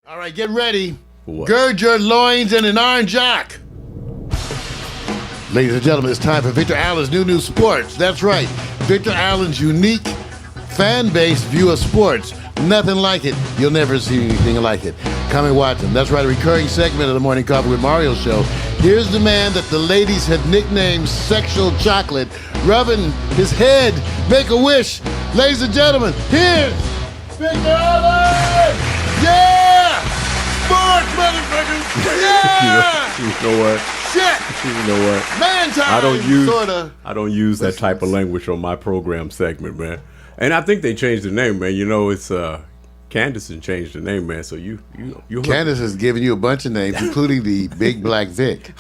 All right, get ready. What? Gird your loins and an orange jock. Ladies and gentlemen, it's time for Victor Allen's new Sportz. That's right, Victor Allen's unique fan-based view of sports. Nothing like it. You'll never see anything like it. Come and watch him. That's right, a recurring segment of the Morning Coffee with Mario show. Here's the man that the ladies had nicknamed Sexual Chocolate, rubbing his head. Make a wish. Ladies and gentlemen, here's Victor Allen! Yeah! Sports, motherfuckers! Yeah! You know what? Shit! You know what? Man time, sorta. I don't use that type of language on my program segment, man. And I think they changed the name, man. You know, it's Candace changed the name, man. So you Candace has given you a bunch of names, including the Big Black Vic.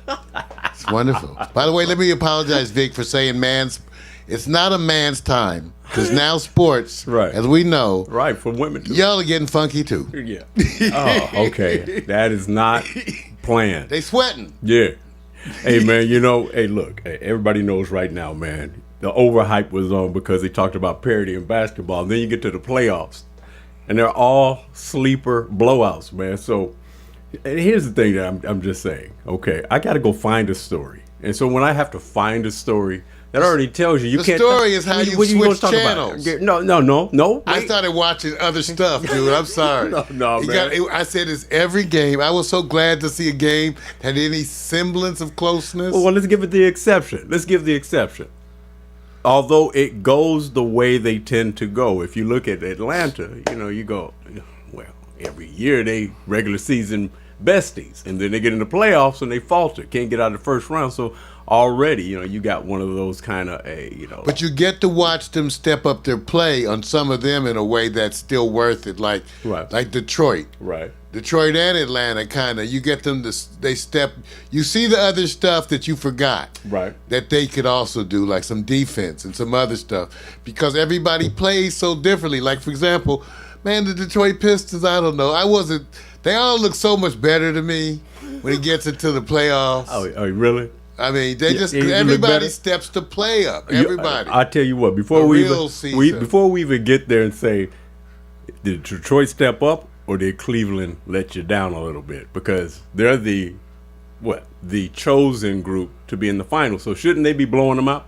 It's wonderful. By the way, let me apologize, Vic, for saying man's. It's not a man's time, because now sports, right, as we know, right, for women too. Y'all are getting funky too. Yeah. Oh, okay. That is not planned. They sweating. Yeah. Hey, man. You know. Hey, look. Hey, everybody knows right now, man. The overhype was on because they talked about parity in basketball. And then you get to the playoffs, and they're all sleeper blowouts, man. So, and here's the thing that I'm just saying. Okay, I got to go find a story, and so when I have to find a story, that already tells you the can't. The story is how you switch channels. No. I started watching other stuff, dude. I'm sorry. no, man. I said it's every game. I was so glad to see a game that had any semblance of closeness. Well, let's give it the exception. Let's give the exception. Although it goes the way they tend to go. If you look at Atlanta, you know, you go, well, every year they regular season besties, and then they get in the playoffs and they falter, can't get out of the first round. So already, you know, you got one of those kind of But you get to watch them step up their play on some of them in a way that's still worth it, like Detroit. Right. Detroit and Atlanta, kind of, you get them they step. You see the other stuff that you forgot, right? That they could also do, like some defense and some other stuff, because everybody plays so differently. Like, for example, man, the Detroit Pistons. I don't know. They all look so much better to me when it gets into the playoffs. Oh, really? I mean, everybody steps the play up. Everybody. I tell you what, before we even get there and say, did Detroit step up? Or did Cleveland let you down a little bit? Because they're the chosen group to be in the finals. So shouldn't they be blowing them out?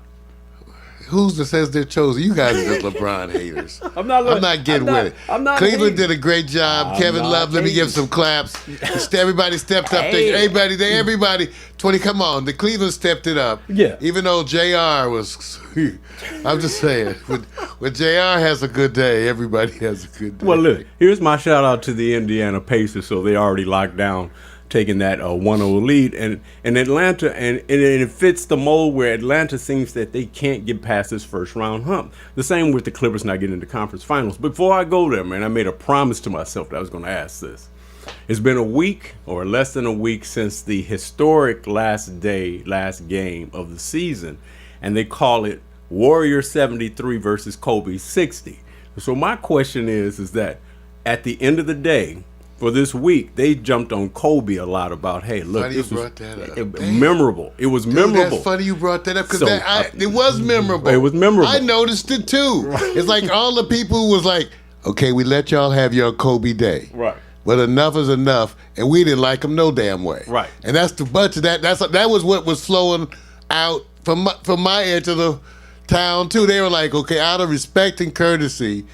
Who's that says they're chosen? You guys are just LeBron haters. I'm not getting with it. Cleveland did a great job. Kevin Love, let me give some claps. Everybody stepped up. Everybody. 20. Come on, the Cleveland stepped it up. Yeah. Even though JR was, I'm just saying, when JR has a good day, everybody has a good day. Well, look, here's my shout out to the Indiana Pacers. So they already locked down, taking that 1-0 lead, and Atlanta, and it fits the mold where Atlanta seems that they can't get past this first round hump. The same with the Clippers not getting into conference finals. Before I go there, man, I made a promise to myself that I was going to ask this. It's been a week or less than a week since the historic last game of the season, and they call it Warrior 73 versus Kobe 60. So my question is that at the end of the day, for this week, they jumped on Kobe a lot about, hey, look, this was memorable. It was memorable. That's funny you brought that up, because it was memorable. It was memorable. I noticed it too. It's like all the people who was like, okay, we let y'all have your Kobe day. Right. But enough is enough, and we didn't like him no damn way. Right. And that's the bunch of that. That was what was flowing out from my edge of the town too. They were like, okay, out of respect and courtesy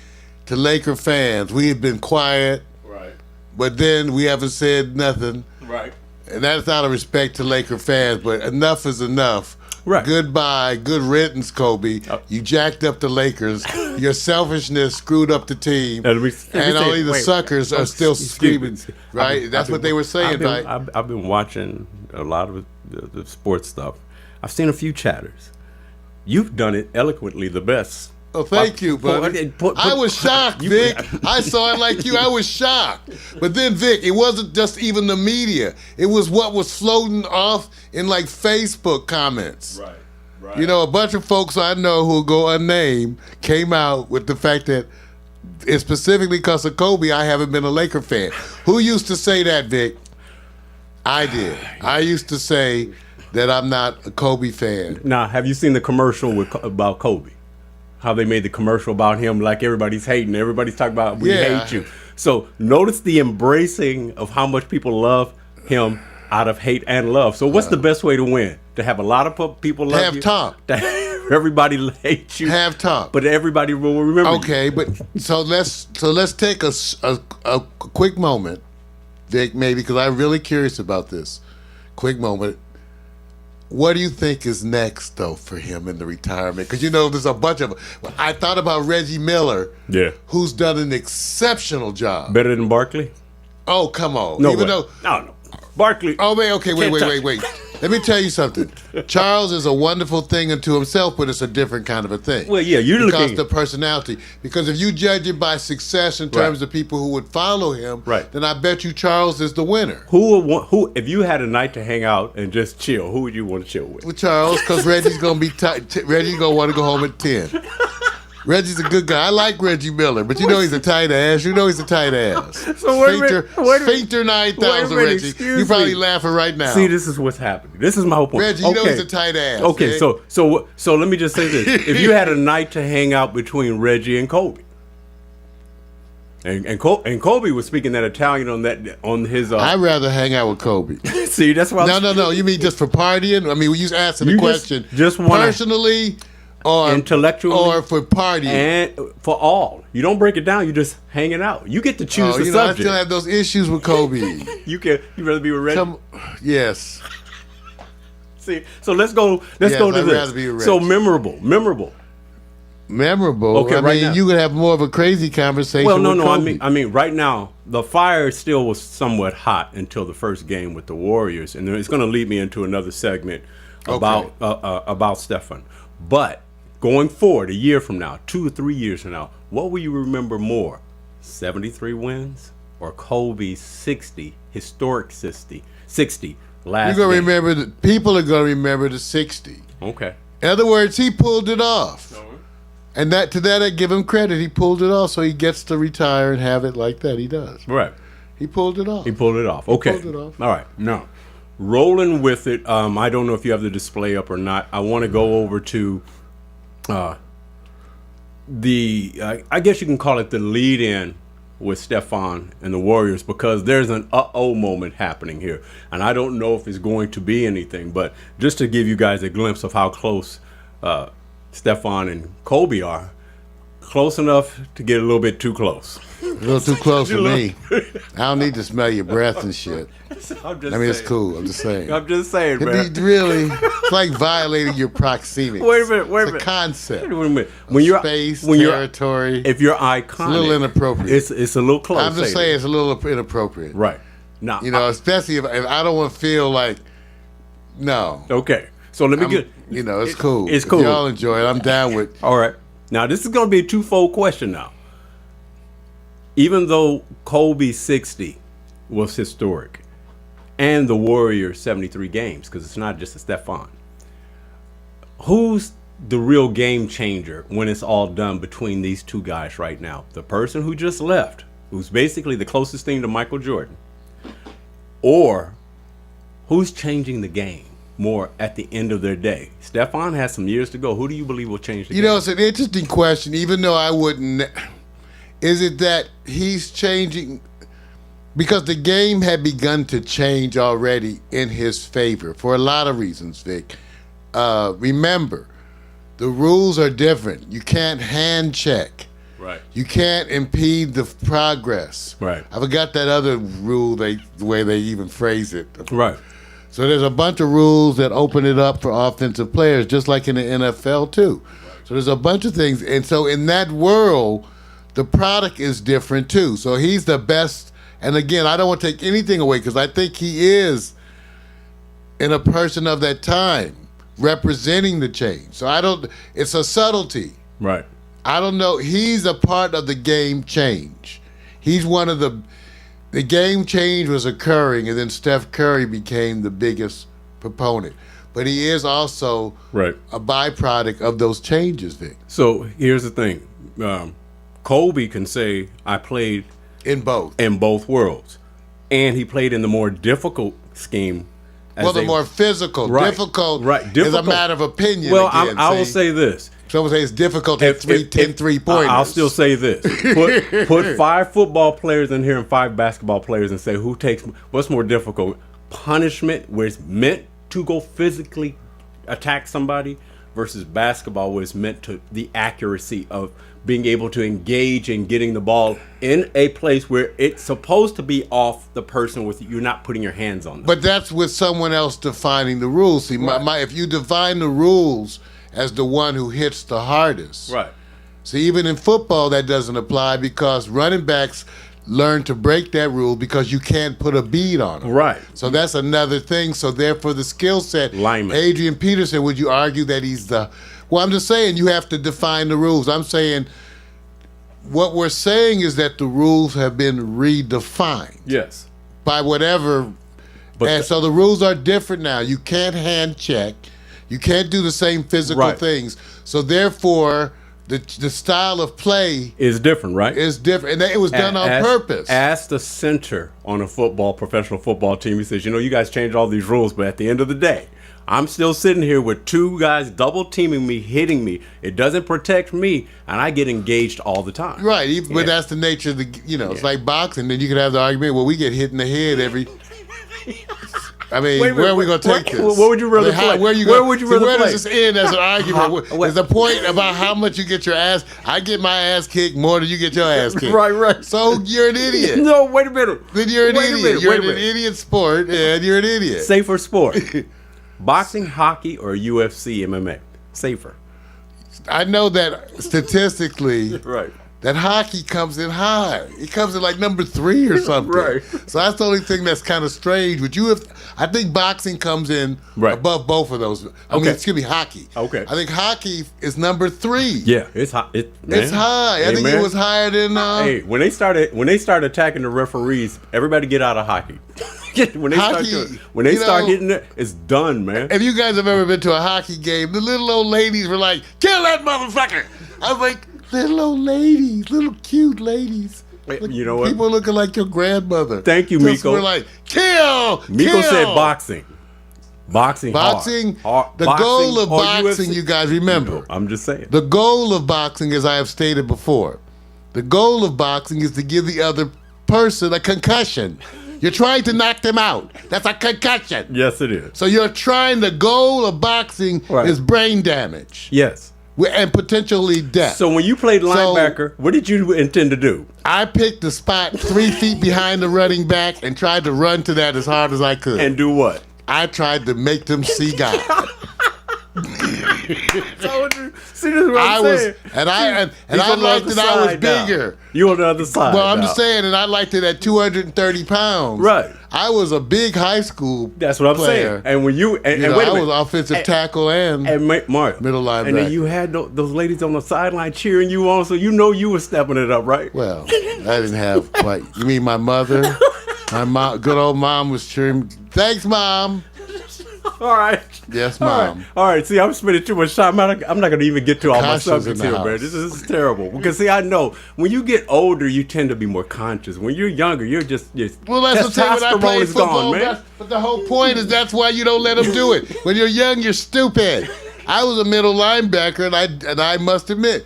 to Laker fans, we had been quiet. Right. But then we haven't said nothing. Right. And that's out of respect to Laker fans, but enough is enough. Right. Goodbye. Good riddance, Kobe. You jacked up the Lakers. Your selfishness screwed up the team. And only the suckers are still screaming. Right? That's what they were saying. I've been watching a lot of the sports stuff. I've seen a few chatters. You've done it eloquently the best. Oh, thank you, buddy. I was shocked, Vic. I saw it like you. I was shocked. But then, Vic, it wasn't just even the media. It was what was floating off in, like, Facebook comments. Right. You know, a bunch of folks I know who will go unnamed came out with the fact that it's specifically because of Kobe, I haven't been a Laker fan. Who used to say that, Vic? I did. I used to say that I'm not a Kobe fan. Now, have you seen the commercial about Kobe? How they made the commercial about him, like everybody's hating, everybody's talking about we hate you. So notice the embracing of how much people love him out of hate and love. So what's the best way to win? To have a lot of people love Have you? talk. To have everybody hate you? Have talk. But everybody will remember you. Okay, but so let's take a quick moment, Vic, maybe, because I'm really curious about this. Quick moment. What do you think is next, though, for him in the retirement? Because, there's a bunch of... I thought about Reggie Miller, who's done an exceptional job. Better than Barkley? Oh, come on. No, no. Barkley. Oh, man, okay, wait. Let me tell you something. Charles is a wonderful thing unto himself, but it's a different kind of a thing. Well, yeah, you're because looking... the personality. Because if you judge it by success in terms of people who would follow him, then I bet you Charles is the winner. Who? If you had a night to hang out and just chill, who would you want to chill with? With Charles, because Reggie's gonna be Reggie's gonna want to go home at 10. Reggie's a good guy. I like Reggie Miller, but he's a tight ass. He's a tight ass. So wait a minute. Sphincter 9000, Reggie. You probably laughing right now. See, this is what's happening. This is my whole point. Reggie, he's a tight ass. Okay, man. so let me just say this. If you had a night to hang out between Reggie and Kobe, and Kobe was speaking that Italian on his... I'd rather hang out with Kobe. See, that's why... No. You mean just for partying? I mean, you asking the question. Just wanna, personally... Or intellectually, or for partying, and for all. You don't break it down. You just hanging out. You get to choose the subject. I still have those issues with Kobe. You rather be with Reggie? Yes. See, so let's go to this. Rather be with So memorable. Okay, I mean, you could have more of a crazy conversation. Well, no. Kobe. I mean, right now the fire still was somewhat hot until the first game with the Warriors, and it's going to lead me into another segment about Stephen. But going forward, a year from now, 2 or 3 years from now, what will you remember more? 73 wins or Kobe's 60, historic 60 last You're going to game? remember, people are going to remember the 60. Okay. In other words, he pulled it off. And I give him credit. He pulled it off, so he gets to retire and have it like that. He does. Right. He pulled it off. Okay. He pulled it off. All right. Now, rolling with it, I don't know if you have the display up or not. I want to go over to I guess you can call it the lead-in with Stefan and the Warriors, because there's an moment happening here. And I don't know if it's going to be anything, but just to give you guys a glimpse of how close Stefan and Kobe are, close enough to get a little bit too close. A little too close for me. I don't need to smell your breath and shit. It's cool. I'm just saying. I'm just saying, man. It's like violating your proximity. Wait a minute. It's a concept. Wait a minute. When you're space, territory. If you're iconic, it's a little inappropriate. It's a little close. I'm just saying it's a little inappropriate. Right. Now, especially if I don't want to feel like, no. Okay. So let me get. It's cool. It's cool. If y'all enjoy it, I'm down with. All right. Now this is going to be a twofold question. Now, even though Kobe 60 was historic, and the Warriors 73 games, because it's not just a Stefan, who's the real game changer when it's all done between these two guys right now? The person who just left, who's basically the closest thing to Michael Jordan, or who's changing the game more at the end of their day? Stefan has some years to go. Who do you believe will change the game? It's an interesting question, even though I wouldn't. Is it that he's changing? Because the game had begun to change already in his favor for a lot of reasons, Vic. Remember, the rules are different. You can't hand check. Right. You can't impede the progress. Right. I forgot that other rule, the way they even phrase it. Right. So there's a bunch of rules that open it up for offensive players, just like in the NFL too. So there's a bunch of things. And so in that world, the product is different too. So he's the best. And again, I don't want to take anything away, because I think he is in a person of that time representing the change. So it's a subtlety. Right. I don't know. He's a part of the game change. He's one of the game change was occurring, and then Steph Curry became the biggest proponent. But he is also a byproduct of those changes, Vic. So here's the thing. Kobe can say, I played in both worlds. And he played in the more difficult scheme. The more physical. Difficult is a matter of opinion. Well, I will say this. Someone say it's difficult to hit 10 3-pointers. I'll still say this: put 5 football players in here and 5 basketball players, and say what's more difficult? Punishment, where it's meant to go physically attack somebody, versus basketball, where it's meant to the accuracy of being able to engage in getting the ball in a place where it's supposed to be off the person with you're not putting your hands on them. But that's with someone else defining the rules. See, if you define the rules as the one who hits the hardest. Right. See, even in football, that doesn't apply because running backs learn to break that rule because you can't put a bead on them. Right. So that's another thing. So therefore, the skill set, Lineman. Adrian Peterson, would you argue that he's the... Well, I'm just saying you have to define the rules. I'm saying what we're saying is that the rules have been redefined. Yes. By whatever... And so the rules are different now. You can't hand check. You can't do the same physical things. So therefore, the style of play is different, right? Is different, and it was done on purpose. Ask the center on a professional football team. He says, you guys changed all these rules, but at the end of the day, I'm still sitting here with 2 guys double teaming me, hitting me. It doesn't protect me, and I get engaged all the time. Right, but that's the nature of the. It's like boxing. Then you could have the argument, well, we get hit in the head every. I mean, where are we going to take this? Where would you rather play? Where would you rather play? Where does this end as an argument? There's a point about how much you get your ass. I get my ass kicked more than you get your ass kicked. Right. So you're an idiot. No, wait a minute. Then you're an idiot. You're an idiot sport, and you're an idiot. Safer sport. Boxing, hockey, or UFC, MMA? Safer. I know that statistically. Right. That hockey comes in high. It comes in like number 3 or something. Right. So that's the only thing that's kind of strange. I think boxing comes in above both of those. I mean, excuse me, hockey. Okay. I think hockey is number 3. Yeah, it's high. It's high. I think it was higher than. Hey, when they start attacking the referees, everybody get out of hockey. when they start hitting it, it's done, man. If you guys have ever been to a hockey game, the little old ladies were like, "Kill that motherfucker!" I was like. Little old ladies, little cute ladies. You know what? People looking like your grandmother. Thank you, Miko. We're like, kill. Miko said boxing. Boxing. Hard. The goal of boxing, you guys remember. No, I'm just saying. The goal of boxing, as I have stated before, the goal of boxing is to give the other person a concussion. You're trying to knock them out. That's a concussion. Yes, it is. So the goal of boxing is brain damage. Yes. And potentially death. So when you played linebacker, what did you intend to do? I picked the spot 3 feet behind the running back and tried to run to that as hard as I could. And do what? I tried to make them see God. See, this is what I'm saying. I liked that I was bigger. You on the other side. Well, I'm just saying, and I liked it at 230 pounds. Right. I was a big high school That's what I'm player. saying. And when you wait a minute. I was offensive tackle and Mario, middle linebacker. And then you had those ladies on the sideline cheering you on, so you were stepping it up, right? Well, I didn't have quite. You mean my mother? My mom, good old mom was cheering. Thanks, Mom. All right. Yes, Mom. All right. See, I'm spending too much time. I'm not going to even get to all my subjects here, man. This is terrible. Because, see, I know when you get older, you tend to be more conscious. When you're younger, well, that's what I played football, man. But the whole point is that's why you don't let them do it. When you're young, you're stupid. I was a middle linebacker, and I must admit,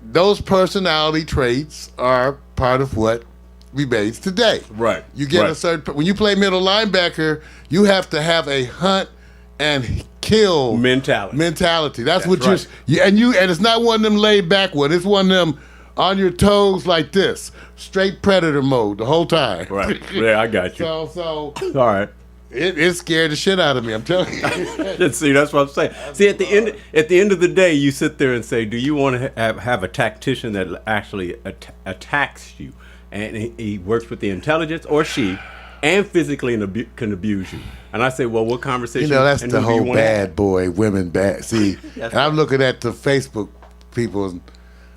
those personality traits are part of what remains today. Right. You get a certain. When you play middle linebacker, you have to have a hunt and kill mentality. That's what right. and it's not one of them laid back one. It's one of them on your toes like this, straight predator mode the whole time. Right. Yeah, I got you. So all right. It scared the shit out of me. I'm telling you. See, that's what I'm saying. See, at the end of the day, you sit there and say, do you want to have a tactician that actually attacks you? And he works with the intelligence, or she, and physically can abuse you. And I say, well, what conversation? That's the whole bad boy, women bad. See, and I'm looking at the Facebook people, and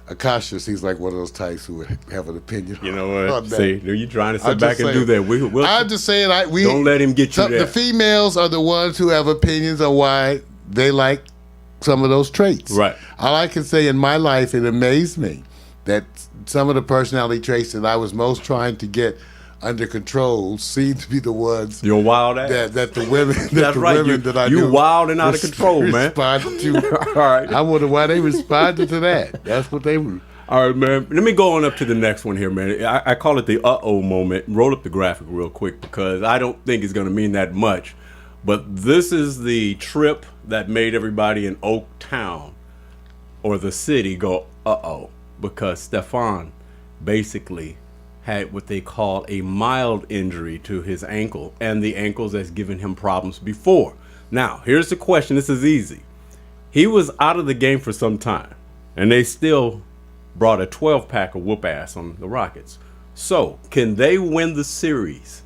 Akasha, he's like one of those types who have an opinion. You know what? See, are you trying to sit back and do that? I'm just saying, don't let him get you there. The females are the ones who have opinions on why they like some of those traits. Right. All I can say in my life, it amazed me that some of the personality traits that I was most trying to get under control seem to be the ones You're wild ass. that the women That's the right. women that I You knew wild and out of control, man. responded to. All right. I wonder why they responded to that. That's what they were. All right, man. Let me go on up to the next one here, man. I call it the uh-oh moment. Roll up the graphic real quick because I don't think it's going to mean that much. But this is the trip that made everybody in Oak Town or the city go, uh-oh, because Stefan basically had what they call a mild injury to his ankle and the ankles that's given him problems before. Now, here's the question. This is easy. He was out of the game for some time, and they still brought a 12-pack of whoop ass on the Rockets. So, can they win the series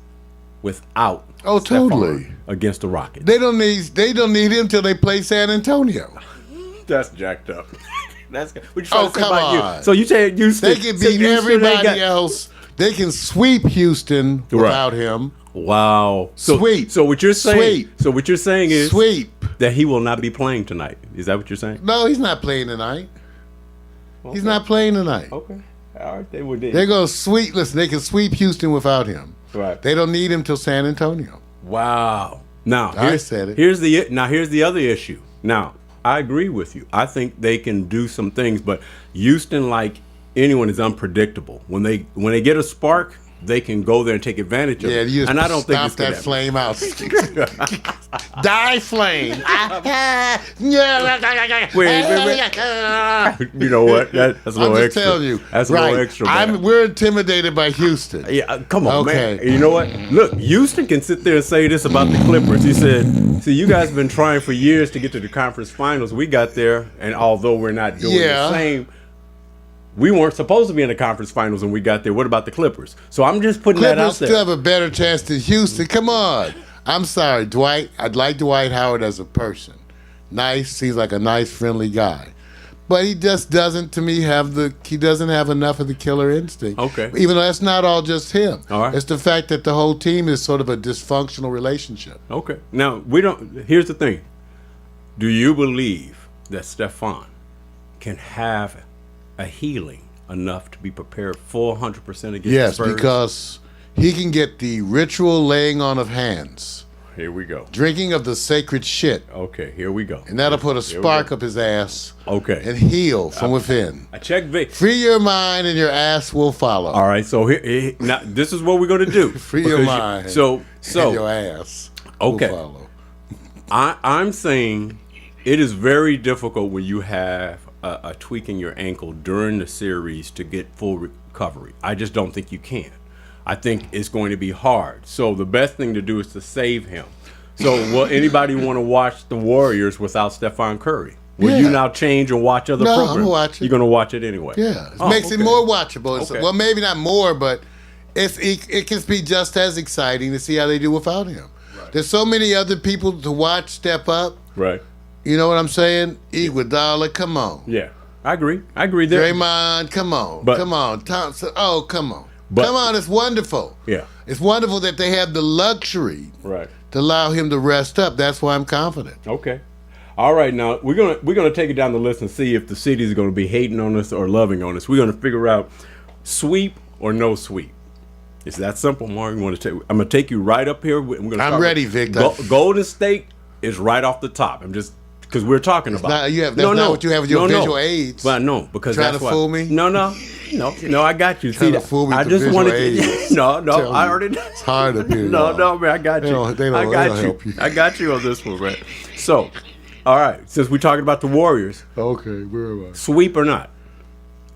without Stefan totally against the Rockets? They don't need him till they play San Antonio. That's jacked up. That's what you Oh, come on. you. So you say Houston? They can beat everybody else. They can sweep Houston without him. Wow. Sweep. So what you're saying? Sweep. So what you're saying is Sweep. that he will not be playing tonight. Is that what you're saying? No, he's not playing tonight. Okay. He's not playing tonight. Okay. All right. They would. They're going to sweep. Listen, they can sweep Houston without him. Right. They don't need him till San Antonio. Wow. Now I said it. Here's the other issue. Now I agree with you. I think they can do some things, but Houston, like anyone, is unpredictable. When they get a spark, they can go there and take advantage of it. You just and I don't think stop it's that gonna flame out. Die flame. wait. You know what? That's a I'm little just extra. telling you. That's a little extra. Man. We're intimidated by Houston. Yeah, come on, Okay. man. You know what? Look, Houston can sit there and say this about the Clippers. He said, see, you guys have been trying for years to get to the conference finals. We got there, and although we're not doing the same, we weren't supposed to be in the conference finals when we got there. What about the Clippers? So I'm just putting that out there. Clippers still have a better chance than Houston. Come on. I'm sorry, Dwight. I'd like Dwight Howard as a person. Nice. Seems like a nice, friendly guy. But he just doesn't, to me, he doesn't have enough of the killer instinct. Okay. Even though that's not all just him. All right. It's the fact that the whole team is sort of a dysfunctional relationship. Okay. Now, here's the thing. Do you believe that Stefan can have a healing enough to be prepared 400% against the Spurs? Yes, because he can get the ritual laying on of hands, Here we go. drinking of the sacred shit, Okay, here we go. and that'll put a spark up his ass Okay. and heal from within. I checked Vic. Free your mind and your ass will follow. All right, so now this is what we're going to do. Free your mind So and your ass Okay. will follow. I'm saying it is very difficult when you have a tweak in your ankle during the series to get full recovery. I just don't think you can. I think it's going to be hard. So the best thing to do is to save him. So will anybody want to watch the Warriors without Stephon Curry? Will you now change and watch other No, I'm programs? gonna watch it. You're going to watch it anyway? Yeah, it makes it more watchable. Okay. Well, maybe not more, but it can be just as exciting to see how they do without him. Right. There's so many other people to watch step up. Right. You know what I'm saying? Iguodala, come on. Yeah, I agree. I agree there. Draymond, come on. But- come on. Thompson, come on. But- come on, it's wonderful. Yeah. It's wonderful that they have the luxury Right. to allow him to rest up. That's why I'm confident. Okay. All right, now we're gonna take it down the list and see if the cities are gonna be hating on us or loving on us. We're gonna figure out sweep or no sweep. It's that simple, Mark. I'm gonna take you right up here. I'm ready, Victor. Golden State is right off the top. I'm just because we're talking about. That's not what you have with your visual aids. But no, because Trying that's to why. fool me? No. I got you. Trying See, to fool me I with just the wanted visual to. aids. No, Tell I me. already. It's hard up here. No, man, I got you. They don't help you. I got you on this one, man. So, all right, since we're talking about the Warriors, Okay, where am I? sweep or not?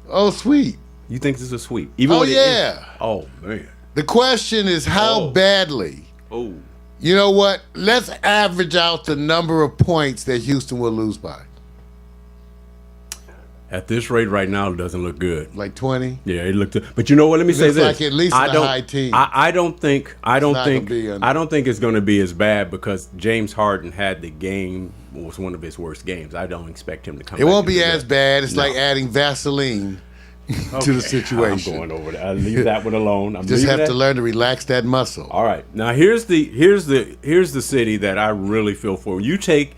Oh, sweet. You think this is a sweep? Even Oh, when it- yeah. Oh man. The question is how Oh. badly. Oh. You know what? Let's average out the number of points that Houston will lose by. At this rate right now, it doesn't look good. Like 20? Yeah, it looked. But you know what? Let me say looks this. like at least I a don't, high team. I don't think. I don't not think. gonna be under. I don't think it's going to be as bad because James Harden had the game was one of his worst games. I don't expect him to come. It back won't be and do as that. bad. It's No. like adding Vaseline to the situation. I'm going over that. I'll leave that one alone. I'm Just leaving have that. to learn to relax that muscle. All right. Now here's the city that I really feel for. You take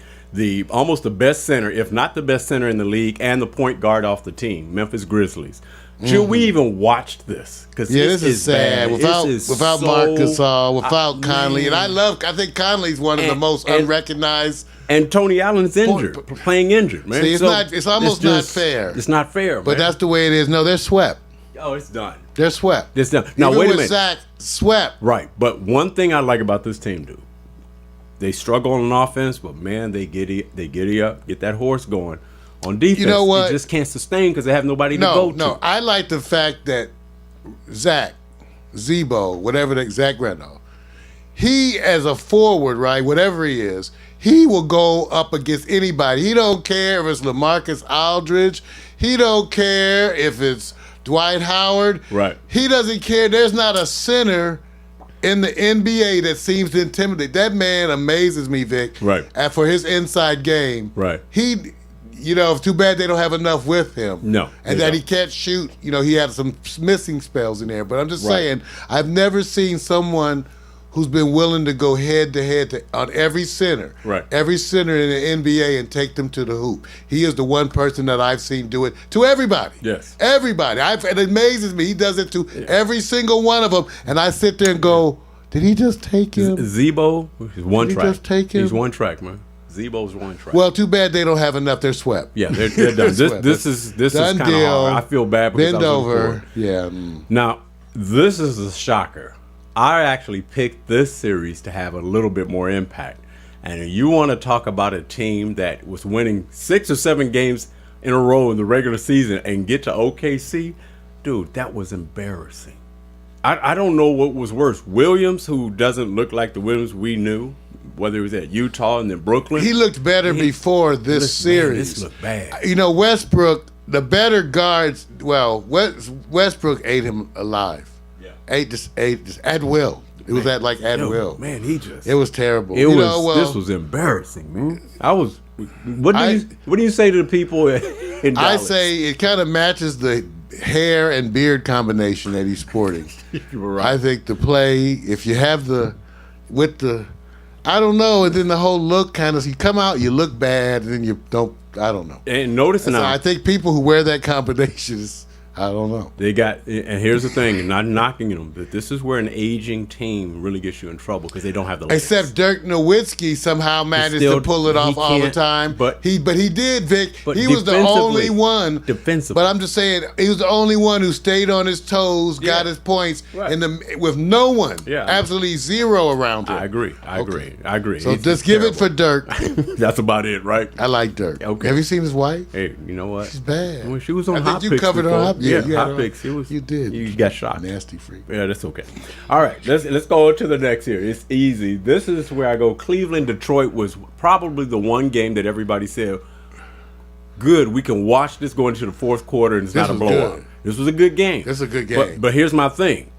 almost the best center, if not the best center in the league, and the point guard off the team, Memphis Grizzlies. Should we even watch this? Because this is sad. bad. Without Mark Gasol, without Conley, and I think Conley's one of the most unrecognized. And Tony Allen's injured, playing injured, man. See, it's almost not fair. It's not fair, but man. that's the way it is. No, they're swept. Oh, it's done. They're swept. It's done. Now, Even wait a with minute. Zach, swept. Right, but one thing I like about this team, dude, they struggle on offense, but man, they giddy up, get that horse going. On defense, You know what? they just can't sustain because they have nobody to go to. No, I like the fact that Zach Randolph, he as a forward, right, whatever he is, he will go up against anybody. He don't care if it's LaMarcus Aldridge. He don't care if it's Dwight Howard. Right. He doesn't care. There's not a center in the NBA that seems to intimidate. That man amazes me, Vic. Right. And for his inside game. Right. It's too bad they don't have enough with him. No. And that he can't shoot. He had some missing spells in there. But I'm just saying, I've never seen someone who's been willing to go head-to-head on every center. Right. Every center in the NBA and take them to the hoop. He is the one person that I've seen do it to everybody. Yes. Everybody. It amazes me. He does it to every single one of them. And I sit there and go, did he just take him? Zebo is one Did he track. just take him? He's one track, man. Zebo's one track. Well, too bad they don't have enough. They're swept. Yeah, they're done. This is kind of hard. I feel bad because Bend I was over. looking forward. Yeah. Now, this is a shocker. I actually picked this series to have a little bit more impact. And you want to talk about a team that was winning 6 or 7 games in a row in the regular season and get to OKC? Dude, that was embarrassing. I don't know what was worse. Williams, who doesn't look like the Williams we knew, whether it was at Utah and then Brooklyn. He looked better before this series. Man, this looked bad. Westbrook, the better guards, Westbrook ate him alive. Yeah. Ate just at will. It was at will. Man, it was terrible. This was embarrassing, man. What do you say to the people in Dallas? I say it kind of matches the hair and beard combination that he's sporting. You were right. I think the play, if you have I don't know, and then the whole look you come out, you look bad, and then you don't, I don't know. And notice now, I think people who wear that combination I don't know. And here's the thing, and not knocking them, but this is where an aging team really gets you in trouble because they don't have the legs. Except Dirk Nowitzki somehow managed to pull it off all the time. But he did, Vic. He was the only one. Defensively. But I'm just saying, he was the only one who stayed on his toes, got his points, with no one, absolutely zero around him. I agree. So just give it for Dirk. That's about it, right? I like Dirk. Okay. Have you seen his wife? Hey, you know what? She's bad. When she was on I Hot think Picks you covered her Hot. Yeah, Hot Picks. You did. You got shocked. Nasty freak. Yeah, that's okay. All right, let's go to the next here. It's easy. This is where I go. Cleveland, Detroit was probably the one game that everybody said, good, we can watch this go into the fourth quarter and it's not a blowout. This was a good game. This is a good game. But here's my thing.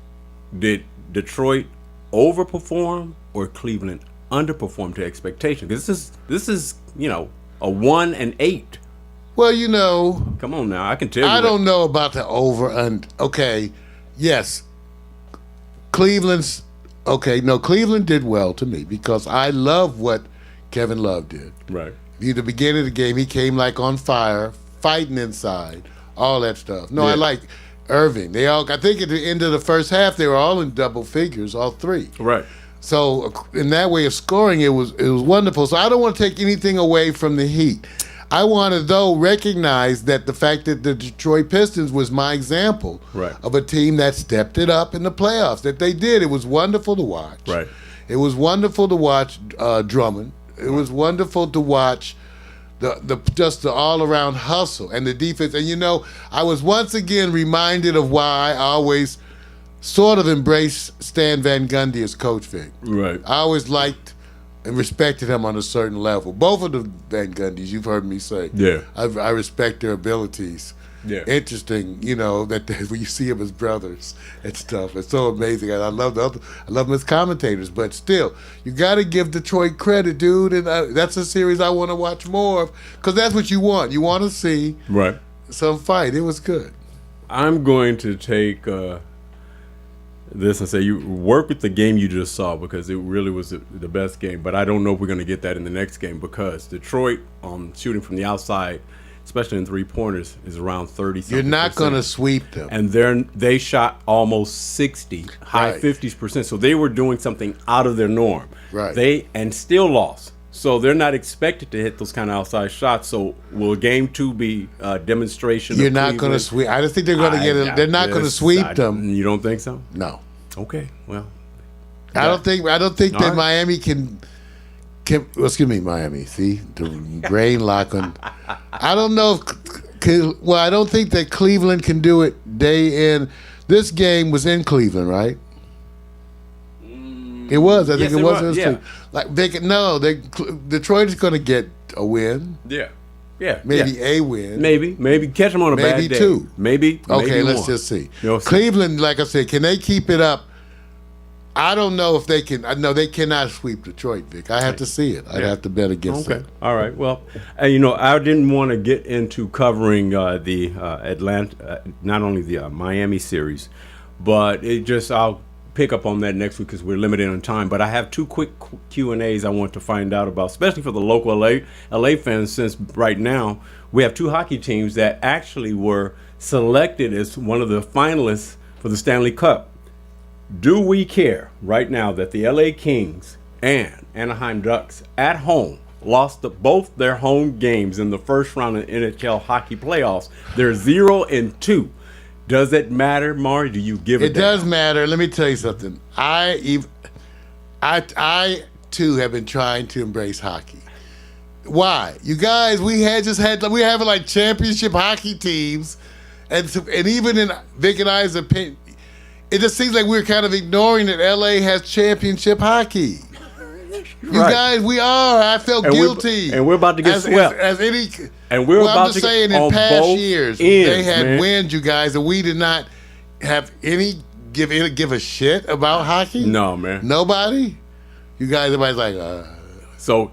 Did Detroit overperform or Cleveland underperform to expectation? Because this is a 1-8. Well, come on now, I can tell you. I don't know about the over and okay. Yes, Cleveland's okay. No, Cleveland did well to me because I love what Kevin Love did. Right. At the beginning of the game, he came like on fire, fighting inside, all that stuff. No, I like Irving. I think at the end of the first half, they were all in double figures, all three. Right. So in that way of scoring, it was wonderful. So I don't want to take anything away from the Heat. I want to, though, recognize that the fact that the Detroit Pistons was my example of a team that stepped it up in the playoffs, that they did. It was wonderful to watch. Right. It was wonderful to watch Drummond. It was wonderful to watch the all-around hustle and the defense. And, I was once again reminded of why I always sort of embraced Stan Van Gundy as Coach Vic. Right. I always liked and respected him on a certain level. Both of the Van Gundys, you've heard me say. Yeah. I respect their abilities. Yeah. Interesting, that when you see them as brothers and stuff, it's so amazing. And I love them as commentators. But still, you got to give Detroit credit, dude. And that's a series I want to watch more of because that's what you want. You want to see some fight. It was good. I'm going to take this and say you work with the game you just saw because it really was the best game. But I don't know if we're going to get that in the next game because Detroit shooting from the outside. especially in three-pointers, is around 30. You're not going to sweep them. And they shot almost 60, high 50%. So they were doing something out of their norm. Right. And still lost. So they're not expected to hit those kind of outside shots. So will game 2 be a demonstration? You're not going to sweep. I just think they're going to get it. They're not going to sweep them. You don't think so? No. Okay. Well, I don't think that Miami can. Excuse me, Miami. See the brain lock on. I don't know. I don't think that Cleveland can do it day in. This game was in Cleveland, right? It was. I think it was. Yeah. Like Detroit is going to get a win. Yeah. Yeah. Maybe a win. Maybe catch them on a bad day. Maybe 2. Maybe. Okay, let's one. just see. You'll see. Cleveland, like I said, can they keep it up? I don't know if they can. No, they cannot sweep Detroit, Vic. I have to see it. I'd have to bet against it. All right. Well, I didn't want to get into covering the Atlanta, not only the Miami series, but I'll pick up on that next week because we're limited on time. But I have 2 quick Q&As I want to find out about, especially for the local LA fans, since right now we have 2 hockey teams that actually were selected as one of the finalists for the Stanley Cup. Do we care right now that the LA Kings and Anaheim Ducks at home lost both their home games in the first round of NHL hockey playoffs? They're 0-2. Does it matter, Maury? Do you give it? It does matter. Let me tell you something. I too have been trying to embrace hockey. Why? You guys, we're having like championship hockey teams, and even in Vic and I's opinion, it just seems like we're kind of ignoring that LA has championship hockey. You guys, we are. I felt guilty. And we're about to get swept. I'm just saying, in past years, they had wins, you guys, and we did not have give a shit about hockey. No, man. Nobody. You guys, everybody's like, So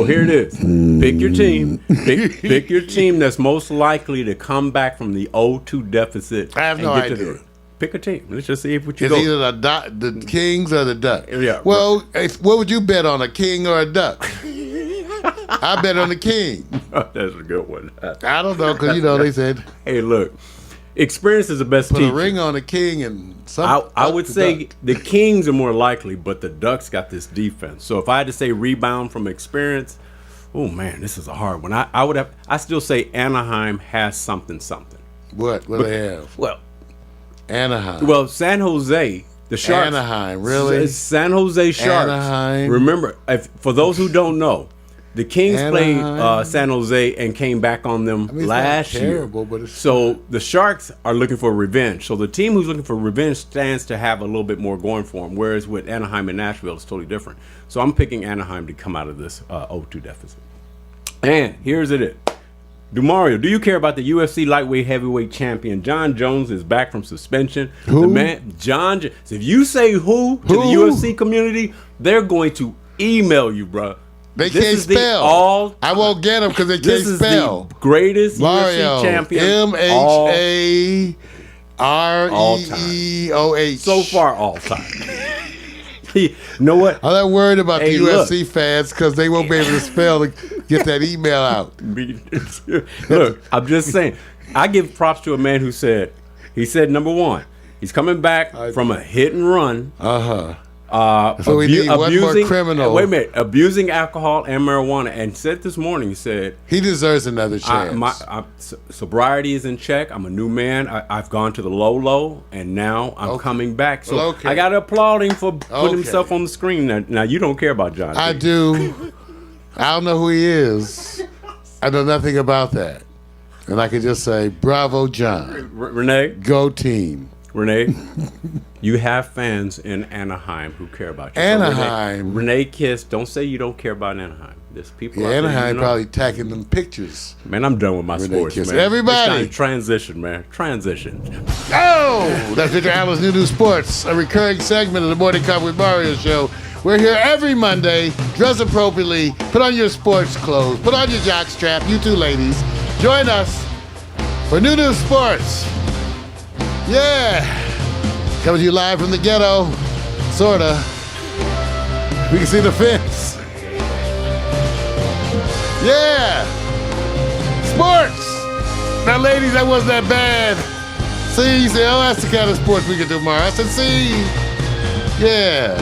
here it is. Pick your team. Pick your team that's most likely to come back from the 0-2 deficit. I have no idea. Pick a team. Let's just see what you it's go. Either the Kings or the Ducks. Yeah. Well, what would you bet on, a King or a Duck? I bet on the King. That's a good one. I don't know, because they said, hey, look, experience is the best put teacher. a ring on the King and something. I would say the Kings are more likely, but the Ducks got this defense. So if I had to say rebound from experience, oh man, this is a hard one. I still say Anaheim has something. What do they have? Well, Anaheim. Well, San Jose, the Sharks. Anaheim, really? San Jose Sharks. Anaheim. Remember, for those who don't know, the Kings played San Jose and came back on them last year. So the Sharks are looking for revenge. So the team who's looking for revenge stands to have a little bit more going for them, whereas with Anaheim and Nashville, it's totally different. So I'm picking Anaheim to come out of this 0-2 deficit. And here's it. Mario, do you care about the UFC lightweight heavyweight champion? John Jones is back from suspension. Who? The man, so if you say who to the UFC community, they're going to email you, bro. They can't spell. I won't get them because they can't spell. This is the greatest Mario, UFC champion. MHAREEOH. So far, all time. You know what? I'm not worried about the UFC fans because they won't be able to spell to get that email out. Look, I'm just saying. I give props to a man who said, number one, he's coming back from a hit and run. So we need one more criminal. Wait a minute. Abusing alcohol and marijuana. And said this morning, he said, he deserves another chance. Sobriety is in check. I'm a new man. I've gone to the low, and now I'm coming back. So I got to applaud him for putting himself on the screen. Now, you don't care about John. I do. I don't know who he is. I know nothing about that. And I can just say, bravo, John. Renee. Go team. Renee, you have fans in Anaheim who care about you. Anaheim. So Renee Kiss, don't say you don't care about Anaheim. There's people out there, Anaheim probably tagging them pictures. Man, I'm done with my sports, man. Everybody. It's time to transition, man. Transition. Oh, that's Victor Allen's New Sports, a recurring segment of the Morning Cup with Mario show. We're here every Monday. Dress appropriately. Put on your sports clothes. Put on your jockstrap. You two ladies. Join us for New Sports. Yeah. Coming to you live from the ghetto. Sorta. We can see the fence. Yeah. sports. Now, ladies, that wasn't that bad. See, you say, oh, that's the kind of sports we can do tomorrow. I said, see, yeah.